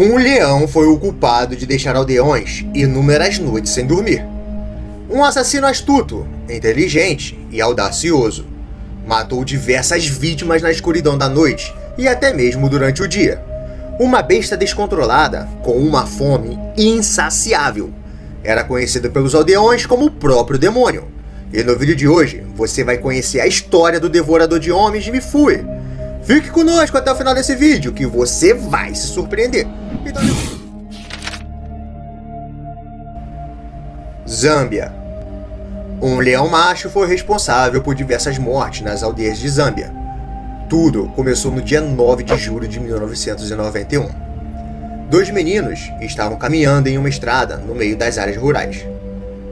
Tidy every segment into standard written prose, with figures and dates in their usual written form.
Um leão foi o culpado de deixar aldeões inúmeras noites sem dormir. Um assassino astuto, inteligente e audacioso. Matou diversas vítimas na escuridão da noite e até mesmo durante o dia. Uma besta descontrolada com uma fome insaciável. Era conhecido pelos aldeões como o próprio demônio. E no vídeo de hoje, você vai conhecer a história do devorador de homens de Mifune. Fique conosco até o final desse vídeo, que você vai se surpreender. Então... Zâmbia. Um leão macho foi responsável por diversas mortes nas aldeias de Zâmbia. Tudo começou no dia 9 de julho de 1991. Dois meninos estavam caminhando em uma estrada no meio das áreas rurais.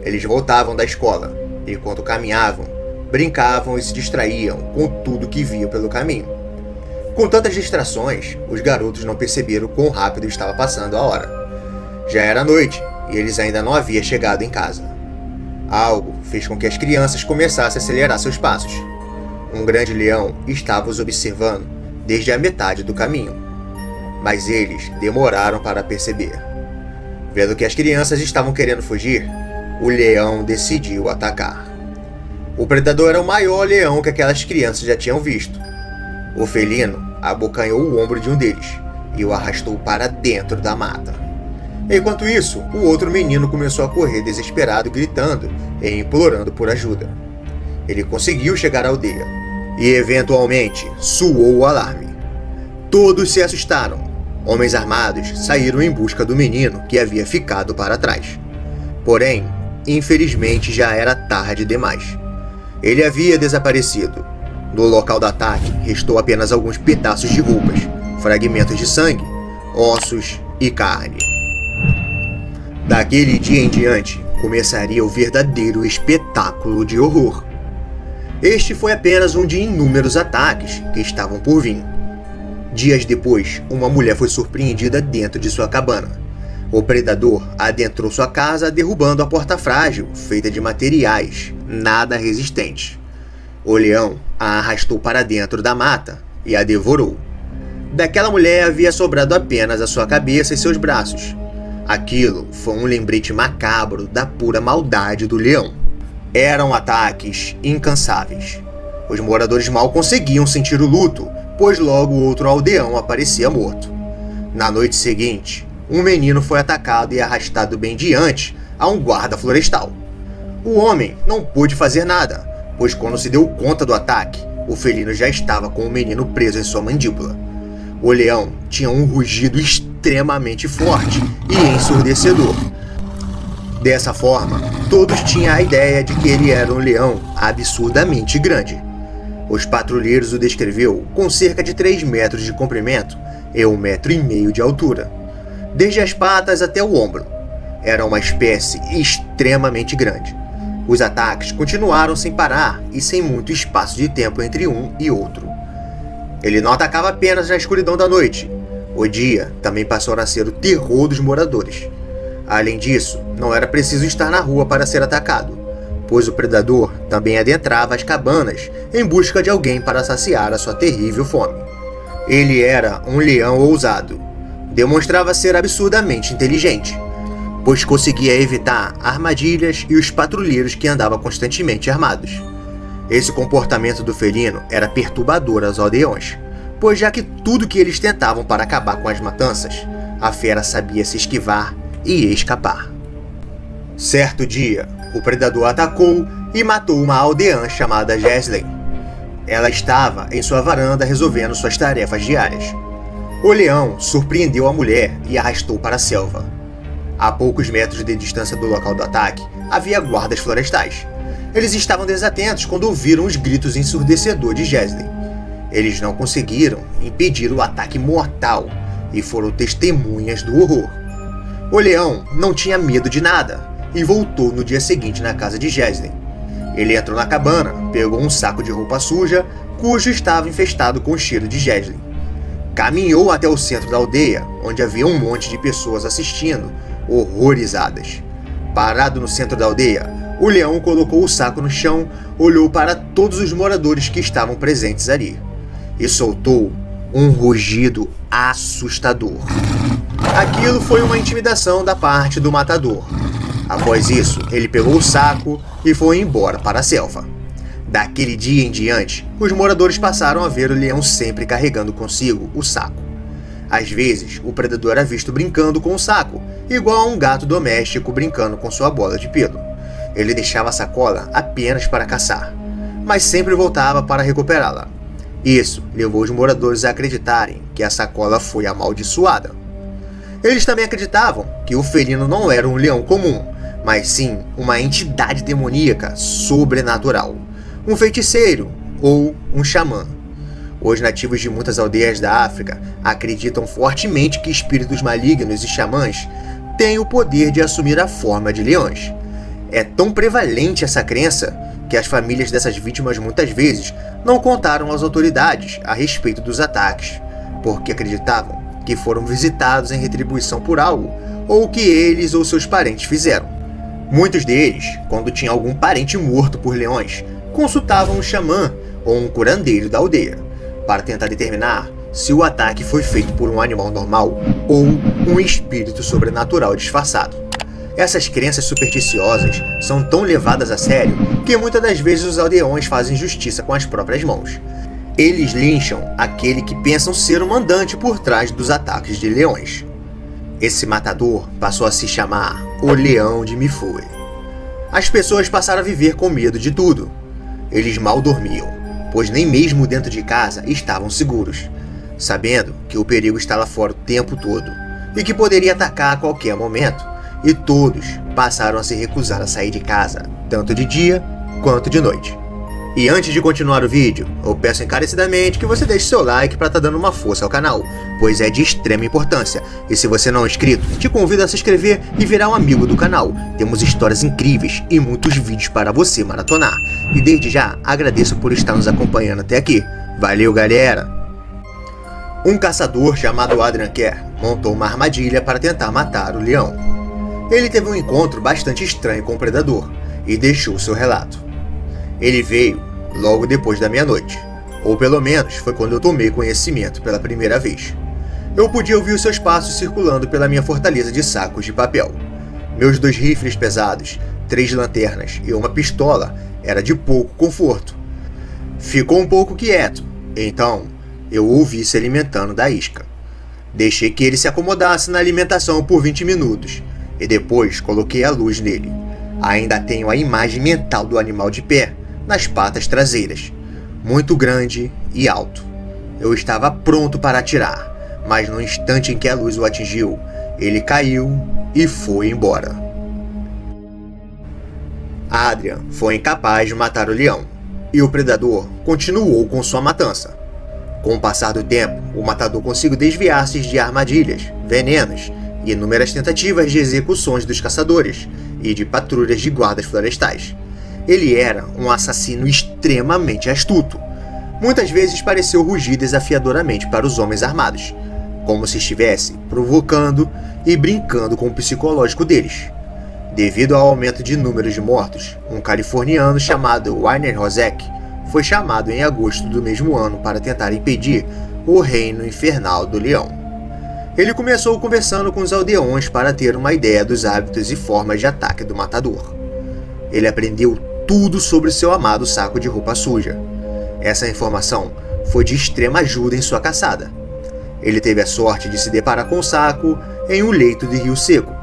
Eles voltavam da escola e, enquanto caminhavam, brincavam e se distraíam com tudo que viam pelo caminho. Com tantas distrações, os garotos não perceberam quão rápido estava passando a hora. Já era noite e eles ainda não haviam chegado em casa. Algo fez com que as crianças começassem a acelerar seus passos. Um grande leão estava os observando desde a metade do caminho, mas eles demoraram para perceber. Vendo que as crianças estavam querendo fugir, o leão decidiu atacar. O predador era o maior leão que aquelas crianças já tinham visto. O felino abocanhou o ombro de um deles e o arrastou para dentro da mata. Enquanto isso, o outro menino começou a correr desesperado, gritando e implorando por ajuda. Ele conseguiu chegar à aldeia e, eventualmente, soou o alarme. Todos se assustaram. Homens armados saíram em busca do menino que havia ficado para trás. Porém, infelizmente já era tarde demais. Ele havia desaparecido. No local do ataque, restou apenas alguns pedaços de roupas, fragmentos de sangue, ossos e carne. Daquele dia em diante, começaria o verdadeiro espetáculo de horror. Este foi apenas um de inúmeros ataques que estavam por vir. Dias depois, uma mulher foi surpreendida dentro de sua cabana. O predador adentrou sua casa derrubando a porta frágil, feita de materiais nada resistentes. O leão a arrastou para dentro da mata e a devorou. Daquela mulher havia sobrado apenas a sua cabeça e seus braços. Aquilo foi um lembrete macabro da pura maldade do leão. Eram ataques incansáveis. Os moradores mal conseguiam sentir o luto, pois logo outro aldeão aparecia morto. Na noite seguinte, um menino foi atacado e arrastado bem diante a um guarda florestal. O homem não pôde fazer nada, pois quando se deu conta do ataque, o felino já estava com o menino preso em sua mandíbula. O leão tinha um rugido extremamente forte e ensurdecedor. Dessa forma, todos tinham a ideia de que ele era um leão absurdamente grande. Os patrulheiros o descreveu com cerca de 3 metros de comprimento e 1,5 metros de altura. Desde as patas até o ombro. Era uma espécie extremamente grande. Os ataques continuaram sem parar e sem muito espaço de tempo entre um e outro. Ele não atacava apenas na escuridão da noite. O dia também passou a ser o terror dos moradores. Além disso, não era preciso estar na rua para ser atacado, pois o predador também adentrava as cabanas em busca de alguém para saciar a sua terrível fome. Ele era um leão ousado. Demonstrava ser absurdamente inteligente, pois conseguia evitar armadilhas e os patrulheiros que andavam constantemente armados. Esse comportamento do felino era perturbador aos aldeões, pois já que tudo que eles tentavam para acabar com as matanças, a fera sabia se esquivar e escapar. Certo dia, o predador atacou e matou uma aldeã chamada Jesslyn. Ela estava em sua varanda resolvendo suas tarefas diárias. O leão surpreendeu a mulher e arrastou para a selva. A poucos metros de distância do local do ataque, havia guardas florestais. Eles estavam desatentos quando ouviram os gritos ensurdecedores de Jesslyn. Eles não conseguiram impedir o ataque mortal e foram testemunhas do horror. O leão não tinha medo de nada e voltou no dia seguinte na casa de Jesslyn. Ele entrou na cabana, pegou um saco de roupa suja, cujo estava infestado com o cheiro de Jesslyn. Caminhou até o centro da aldeia, onde havia um monte de pessoas assistindo, horrorizadas. Parado no centro da aldeia, o leão colocou o saco no chão, olhou para todos os moradores que estavam presentes ali e soltou um rugido assustador. Aquilo foi uma intimidação da parte do matador. Após isso, ele pegou o saco e foi embora para a selva. Daquele dia em diante, os moradores passaram a ver o leão sempre carregando consigo o saco. Às vezes, o predador era visto brincando com o saco, igual a um gato doméstico brincando com sua bola de pelo. Ele deixava a sacola apenas para caçar, mas sempre voltava para recuperá-la. Isso levou os moradores a acreditarem que a sacola foi amaldiçoada. Eles também acreditavam que o felino não era um leão comum, mas sim uma entidade demoníaca sobrenatural, um feiticeiro ou um xamã. Os nativos de muitas aldeias da África acreditam fortemente que espíritos malignos e xamãs têm o poder de assumir a forma de leões. É tão prevalente essa crença que as famílias dessas vítimas muitas vezes não contaram às autoridades a respeito dos ataques, porque acreditavam que foram visitados em retribuição por algo, ou que eles ou seus parentes fizeram. Muitos deles, quando tinham algum parente morto por leões, consultavam um xamã ou um curandeiro da aldeia, para tentar determinar se o ataque foi feito por um animal normal ou um espírito sobrenatural disfarçado. Essas crenças supersticiosas são tão levadas a sério que muitas das vezes os aldeões fazem justiça com as próprias mãos. Eles lincham aquele que pensam ser o mandante por trás dos ataques de leões. Esse matador passou a se chamar o Leão de Mifune. As pessoas passaram a viver com medo de tudo. Eles mal dormiam, pois nem mesmo dentro de casa estavam seguros, sabendo que o perigo está lá fora o tempo todo e que poderia atacar a qualquer momento, e todos passaram a se recusar a sair de casa, tanto de dia quanto de noite. E antes de continuar o vídeo, eu peço encarecidamente que você deixe seu like para estar dando uma força ao canal, pois é de extrema importância. E se você não é inscrito, te convido a se inscrever e virar um amigo do canal. Temos histórias incríveis e muitos vídeos para você maratonar. E desde já, agradeço por estar nos acompanhando até aqui. Valeu, galera! Um caçador chamado Adrian Kerr montou uma armadilha para tentar matar o leão. Ele teve um encontro bastante estranho com o predador e deixou seu relato. Ele veio logo depois da meia-noite, ou pelo menos foi quando eu tomei conhecimento pela primeira vez. Eu podia ouvir os seus passos circulando pela minha fortaleza de sacos de papel. Meus 2 rifles pesados, 3 lanternas e uma pistola era de pouco conforto. Ficou um pouco quieto, então eu o ouvi se alimentando da isca. Deixei que ele se acomodasse na alimentação por 20 minutos e depois coloquei a luz nele. Ainda tenho a imagem mental do animal de pé, nas patas traseiras, muito grande e alto. Eu estava pronto para atirar, mas no instante em que a luz o atingiu, ele caiu e foi embora. Adrian foi incapaz de matar o leão, e o predador continuou com sua matança. Com o passar do tempo, o matador conseguiu desviar-se de armadilhas, venenos e inúmeras tentativas de execuções dos caçadores e de patrulhas de guardas florestais. Ele era um assassino extremamente astuto. Muitas vezes pareceu rugir desafiadoramente para os homens armados, como se estivesse provocando e brincando com o psicológico deles. Devido ao aumento de números de mortos, um californiano chamado Werner Rozek foi chamado em agosto do mesmo ano para tentar impedir o reino infernal do leão. Ele começou conversando com os aldeões para ter uma ideia dos hábitos e formas de ataque do matador. Ele aprendeu tudo sobre seu amado saco de roupa suja. Essa informação foi de extrema ajuda em sua caçada. Ele teve a sorte de se deparar com o saco em um leito de rio seco.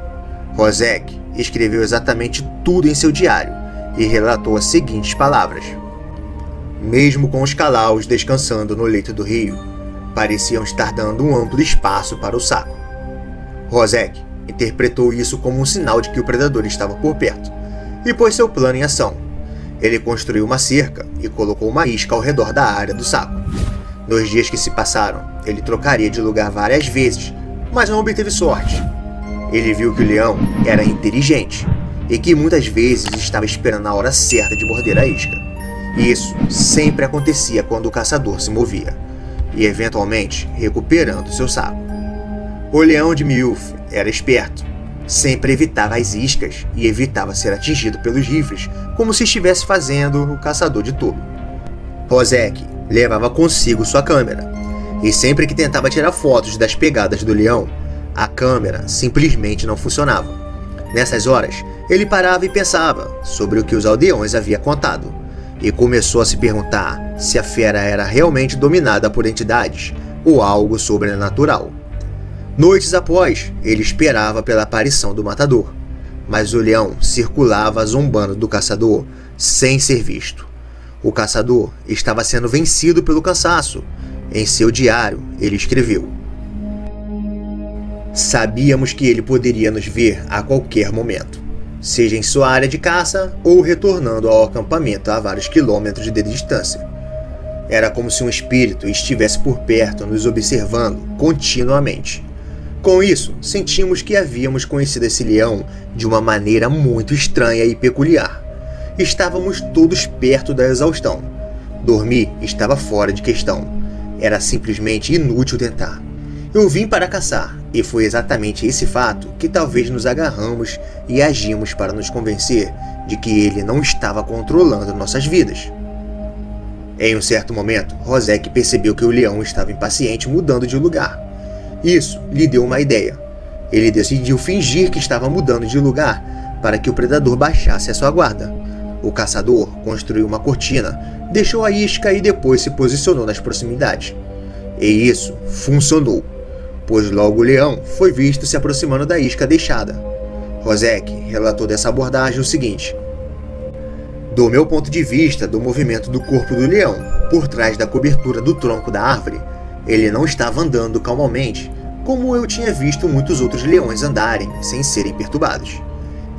Rozek escreveu exatamente tudo em seu diário e relatou as seguintes palavras. Mesmo com os calaus descansando no leito do rio, pareciam estar dando um amplo espaço para o saco. Rozek interpretou isso como um sinal de que o predador estava por perto e pôs seu plano em ação. Ele construiu uma cerca e colocou uma isca ao redor da área do saco. Nos dias que se passaram, ele trocaria de lugar várias vezes, mas não obteve sorte. Ele viu que o leão era inteligente e que muitas vezes estava esperando a hora certa de morder a isca. Isso sempre acontecia quando o caçador se movia, e eventualmente recuperando seu saco. O leão de Mifune era esperto, sempre evitava as iscas e evitava ser atingido pelos rifles, como se estivesse fazendo o caçador de tolo. Rozek levava consigo sua câmera, e sempre que tentava tirar fotos das pegadas do leão, A câmera simplesmente não funcionava. Nessas horas, ele parava e pensava sobre o que os aldeões haviam contado, e começou a se perguntar se a fera era realmente dominada por entidades ou algo sobrenatural. Noites após, ele esperava pela aparição do matador, mas o leão circulava zombando do caçador sem ser visto. O caçador estava sendo vencido pelo cansaço. Em seu diário, ele escreveu: "Sabíamos que ele poderia nos ver a qualquer momento, seja em sua área de caça ou retornando ao acampamento a vários quilômetros de distância. Era como se um espírito estivesse por perto nos observando continuamente. Com isso, sentimos que havíamos conhecido esse leão de uma maneira muito estranha e peculiar. Estávamos todos perto da exaustão. Dormir estava fora de questão. Era simplesmente inútil tentar. Eu vim para caçar, e foi exatamente esse fato que talvez nos agarramos e agimos para nos convencer de que ele não estava controlando nossas vidas." Em um certo momento, Rosek percebeu que o leão estava impaciente mudando de lugar. Isso lhe deu uma ideia. Ele decidiu fingir que estava mudando de lugar para que o predador baixasse a sua guarda. O caçador construiu uma cortina, deixou a isca e depois se posicionou nas proximidades. E isso funcionou, pois logo o leão foi visto se aproximando da isca deixada. Rosek relatou dessa abordagem o seguinte: "Do meu ponto de vista do movimento do corpo do leão, por trás da cobertura do tronco da árvore, ele não estava andando calmamente, como eu tinha visto muitos outros leões andarem sem serem perturbados.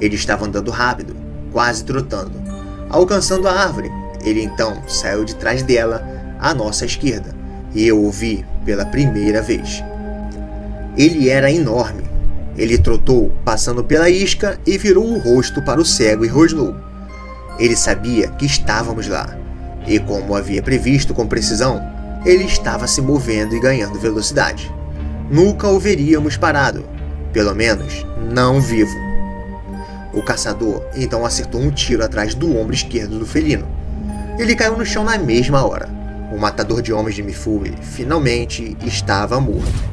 Ele estava andando rápido, quase trotando. Alcançando a árvore, ele então saiu de trás dela, à nossa esquerda, e eu o vi pela primeira vez. Ele era enorme. Ele trotou, passando pela isca, e virou o rosto para o cego e rosnou. Ele sabia que estávamos lá, e como havia previsto com precisão, ele estava se movendo e ganhando velocidade. Nunca o veríamos parado, pelo menos não vivo." O caçador então acertou um tiro atrás do ombro esquerdo do felino. Ele caiu no chão na mesma hora. O matador de homens de Mifune finalmente estava morto.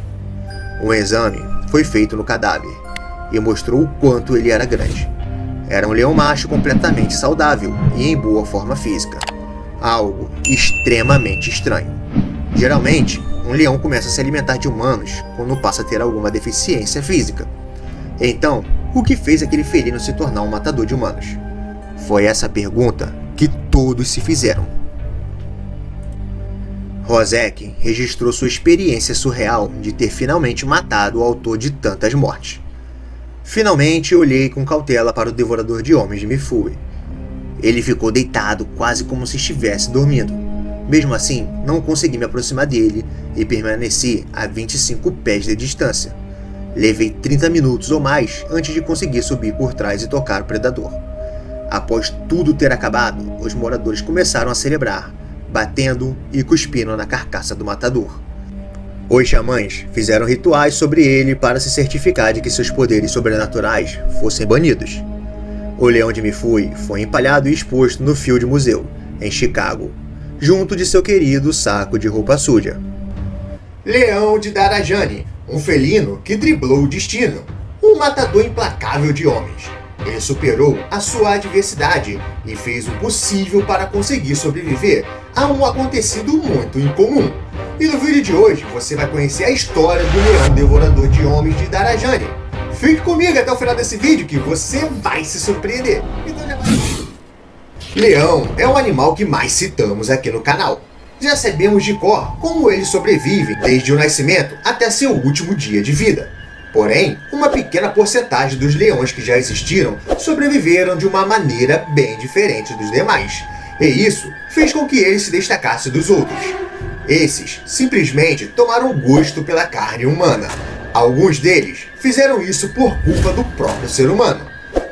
Um exame foi feito no cadáver e mostrou o quanto ele era grande. Era um leão macho completamente saudável e em boa forma física. Algo extremamente estranho. Geralmente, um leão começa a se alimentar de humanos quando passa a ter alguma deficiência física. Então, o que fez aquele felino se tornar um matador de humanos? Foi essa pergunta que todos se fizeram. Rosek registrou sua experiência surreal de ter finalmente matado o autor de tantas mortes. "Finalmente olhei com cautela para o devorador de homens de Mifune. Ele ficou deitado quase como se estivesse dormindo. Mesmo assim, não consegui me aproximar dele e permaneci a 25 pés de distância. Levei 30 minutos ou mais antes de conseguir subir por trás e tocar o predador. Após tudo ter acabado, os moradores começaram a celebrar, batendo e cuspindo na carcaça do matador. Os xamãs fizeram rituais sobre ele para se certificar de que seus poderes sobrenaturais fossem banidos. O leão de Mifune foi empalhado e exposto no Field Museu, em Chicago, junto de seu querido saco de roupa suja. Leão de Darajani, um felino que driblou o destino, um matador implacável de homens. Ele superou a sua adversidade e fez o possível para conseguir sobreviver a um acontecido muito incomum. E no vídeo de hoje você vai conhecer a história do leão devorador de homens de Darajani. Fique comigo até o final desse vídeo que você vai se surpreender. Então já vai. Leão é o animal que mais citamos aqui no canal. Já sabemos de cor como ele sobrevive desde o nascimento até seu último dia de vida. Porém, uma pequena porcentagem dos leões que já existiram sobreviveram de uma maneira bem diferente dos demais. E isso fez com que ele se destacasse dos outros. Esses simplesmente tomaram gosto pela carne humana. Alguns deles fizeram isso por culpa do próprio ser humano,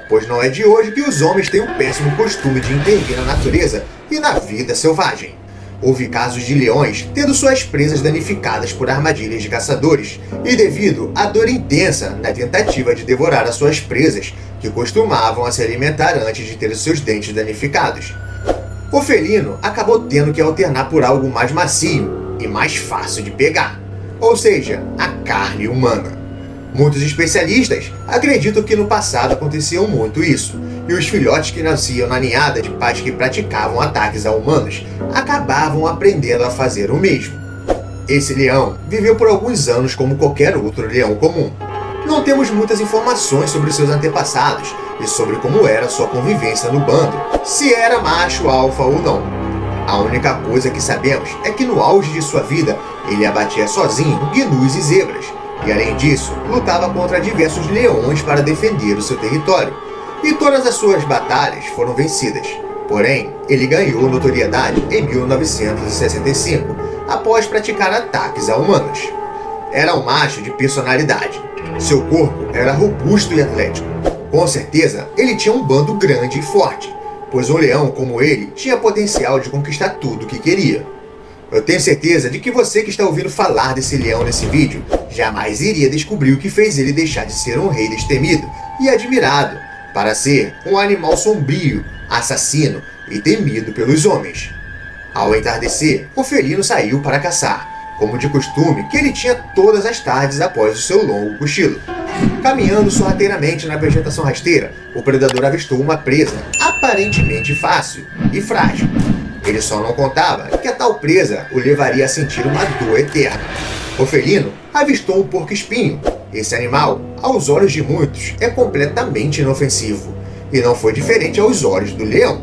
pois não é de hoje que os homens têm o péssimo costume de intervir na natureza e na vida selvagem. Houve casos de leões tendo suas presas danificadas por armadilhas de caçadores e devido à dor intensa na tentativa de devorar as suas presas, que costumavam a se alimentar antes de ter os seus dentes danificados. O felino acabou tendo que alternar por algo mais macio e mais fácil de pegar, ou seja, a carne humana. Muitos especialistas acreditam que no passado acontecia muito isso, e os filhotes que nasciam na ninhada de pais que praticavam ataques a humanos acabavam aprendendo a fazer o mesmo. Esse leão viveu por alguns anos como qualquer outro leão comum. Não temos muitas informações sobre seus antepassados e sobre como era sua convivência no bando, se era macho alfa ou não. A única coisa que sabemos é que no auge de sua vida, ele abatia sozinho gnus e zebras, e além disso, lutava contra diversos leões para defender o seu território, e todas as suas batalhas foram vencidas. Porém, ele ganhou notoriedade em 1965, após praticar ataques a humanos. Era um macho de personalidade. Seu corpo era robusto e atlético. Com certeza, ele tinha um bando grande e forte, pois um leão como ele tinha potencial de conquistar tudo o que queria. Eu tenho certeza de que você que está ouvindo falar desse leão nesse vídeo jamais iria descobrir o que fez ele deixar de ser um rei destemido e admirado para ser um animal sombrio, assassino e temido pelos homens. Ao entardecer, o felino saiu para caçar, como de costume que ele tinha todas as tardes após o seu longo cochilo. Caminhando sorrateiramente na vegetação rasteira, o predador avistou uma presa aparentemente fácil e frágil. Ele só não contava que a tal presa o levaria a sentir uma dor eterna. O felino avistou um porco-espinho. Esse animal, aos olhos de muitos, é completamente inofensivo, e não foi diferente aos olhos do leão.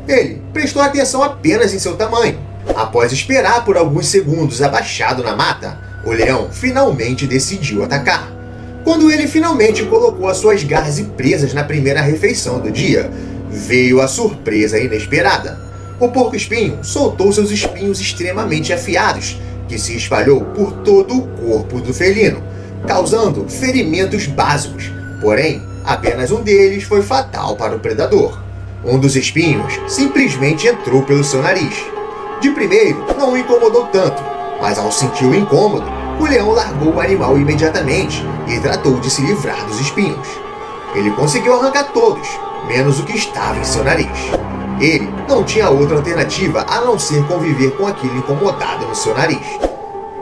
Ele prestou atenção apenas em seu tamanho. Após esperar por alguns segundos abaixado na mata, o leão finalmente decidiu atacar. Quando ele finalmente colocou as suas garras e presas na primeira refeição do dia, veio a surpresa inesperada. O porco-espinho soltou seus espinhos extremamente afiados, que se espalhou por todo o corpo do felino, causando ferimentos básicos. Porém, apenas um deles foi fatal para o predador. Um dos espinhos simplesmente entrou pelo seu nariz. De primeiro, não o incomodou tanto, mas ao sentir o incômodo, o leão largou o animal imediatamente e tratou de se livrar dos espinhos. Ele conseguiu arrancar todos, menos o que estava em seu nariz. Ele não tinha outra alternativa a não ser conviver com aquilo incomodado no seu nariz.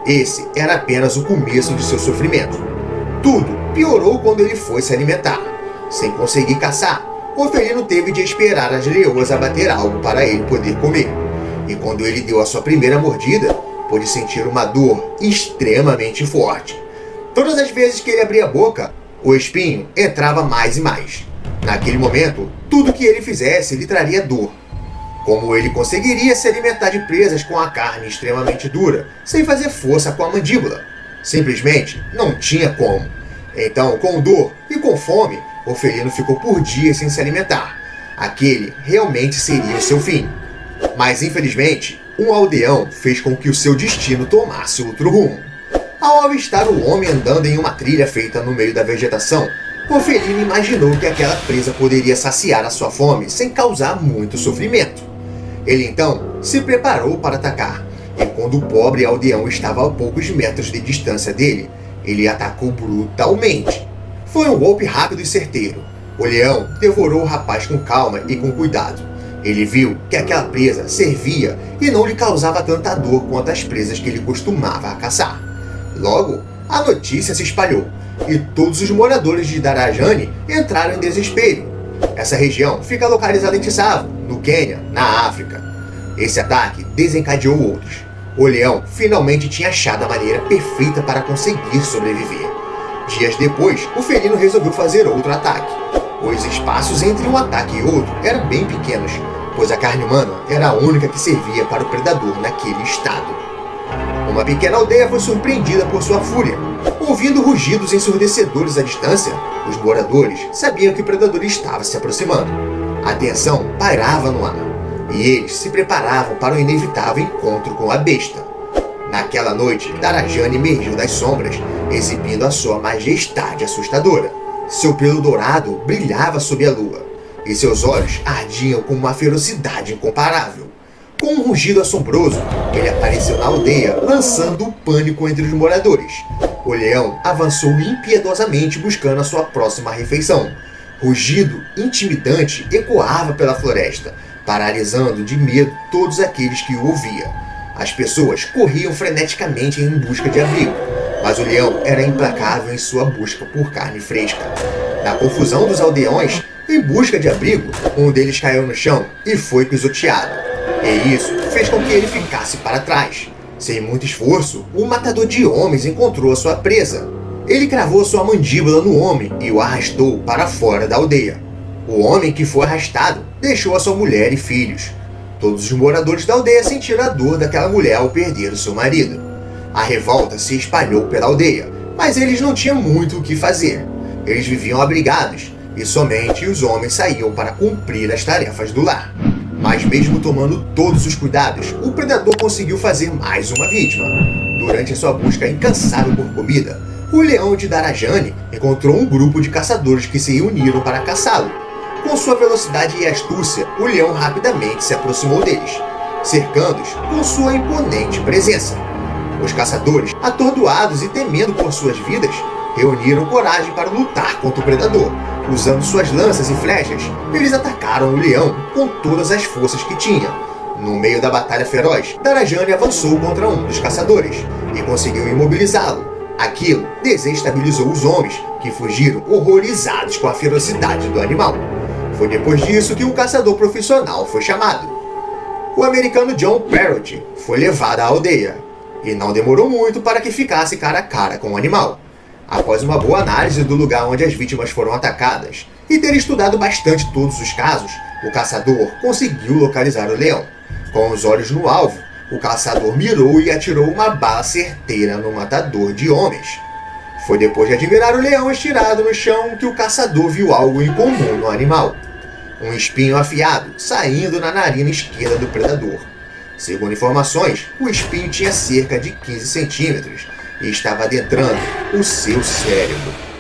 Esse era apenas o começo de seu sofrimento. Tudo piorou quando ele foi se alimentar. Sem conseguir caçar, o felino teve de esperar as leoas abater algo para ele poder comer. E quando ele deu a sua primeira mordida, pôde sentir uma dor extremamente forte. Todas as vezes que ele abria a boca, o espinho entrava mais e mais. Naquele momento, tudo que ele fizesse lhe traria dor. Como ele conseguiria se alimentar de presas com a carne extremamente dura, sem fazer força com a mandíbula? Simplesmente não tinha como. Então, com dor e com fome, o felino ficou por dias sem se alimentar. Aquele realmente seria o seu fim. Mas, infelizmente, um aldeão fez com que o seu destino tomasse outro rumo. Ao avistar o homem andando em uma trilha feita no meio da vegetação, o felino imaginou que aquela presa poderia saciar a sua fome sem causar muito sofrimento. Ele então se preparou para atacar, e quando o pobre aldeão estava a poucos metros de distância dele, ele atacou brutalmente. Foi um golpe rápido e certeiro. O leão devorou o rapaz com calma e com cuidado. Ele viu que aquela presa servia e não lhe causava tanta dor quanto as presas que ele costumava caçar. Logo, a notícia se espalhou, e todos os moradores de Darajani entraram em desespero. Essa região fica localizada em Tsavo, no Quênia, na África. Esse ataque desencadeou outros. O leão finalmente tinha achado a maneira perfeita para conseguir sobreviver. Dias depois, o felino resolveu fazer outro ataque. Os espaços entre um ataque e outro eram bem pequenos, pois a carne humana era a única que servia para o predador naquele estado. Uma pequena aldeia foi surpreendida por sua fúria. Ouvindo rugidos ensurdecedores à distância, os moradores sabiam que o predador estava se aproximando. A tensão pairava no ar, e eles se preparavam para o inevitável encontro com a besta. Naquela noite, Darajani emergiu das sombras, exibindo a sua majestade assustadora. Seu pelo dourado brilhava sob a lua, e seus olhos ardiam com uma ferocidade incomparável. Com um rugido assombroso, ele apareceu na aldeia, lançando o pânico entre os moradores. O leão avançou impiedosamente buscando a sua próxima refeição. Rugido intimidante ecoava pela floresta, paralisando de medo todos aqueles que o ouviam. As pessoas corriam freneticamente em busca de abrigo. Mas o leão era implacável em sua busca por carne fresca. Na confusão dos aldeões, em busca de abrigo, um deles caiu no chão e foi pisoteado. E isso fez com que ele ficasse para trás. Sem muito esforço, o matador de homens encontrou a sua presa. Ele cravou sua mandíbula no homem e o arrastou para fora da aldeia. O homem que foi arrastado deixou a sua mulher e filhos. Todos os moradores da aldeia sentiram a dor daquela mulher ao perder o seu marido. A revolta se espalhou pela aldeia, mas eles não tinham muito o que fazer. Eles viviam abrigados e somente os homens saíam para cumprir as tarefas do lar. Mas mesmo tomando todos os cuidados, o predador conseguiu fazer mais uma vítima. Durante a sua busca incansável por comida, o leão de Darajani encontrou um grupo de caçadores que se reuniram para caçá-lo. Com sua velocidade e astúcia, o leão rapidamente se aproximou deles, cercando-os com sua imponente presença. Os caçadores, atordoados e temendo por suas vidas, reuniram coragem para lutar contra o predador. Usando suas lanças e flechas, eles atacaram o leão com todas as forças que tinha. No meio da batalha feroz, Darajani avançou contra um dos caçadores e conseguiu imobilizá-lo. Aquilo desestabilizou os homens, que fugiram horrorizados com a ferocidade do animal. Foi depois disso que um caçador profissional foi chamado. O americano John Parrott foi levado à aldeia, e não demorou muito para que ficasse cara a cara com o animal. Após uma boa análise do lugar onde as vítimas foram atacadas e ter estudado bastante todos os casos, o caçador conseguiu localizar o leão. Com os olhos no alvo, o caçador mirou e atirou uma bala certeira no matador de homens. Foi depois de admirar o leão estirado no chão que o caçador viu algo incomum no animal. Um espinho afiado saindo na narina esquerda do predador. Segundo informações, o espinho tinha cerca de 15 centímetros e estava adentrando o seu cérebro.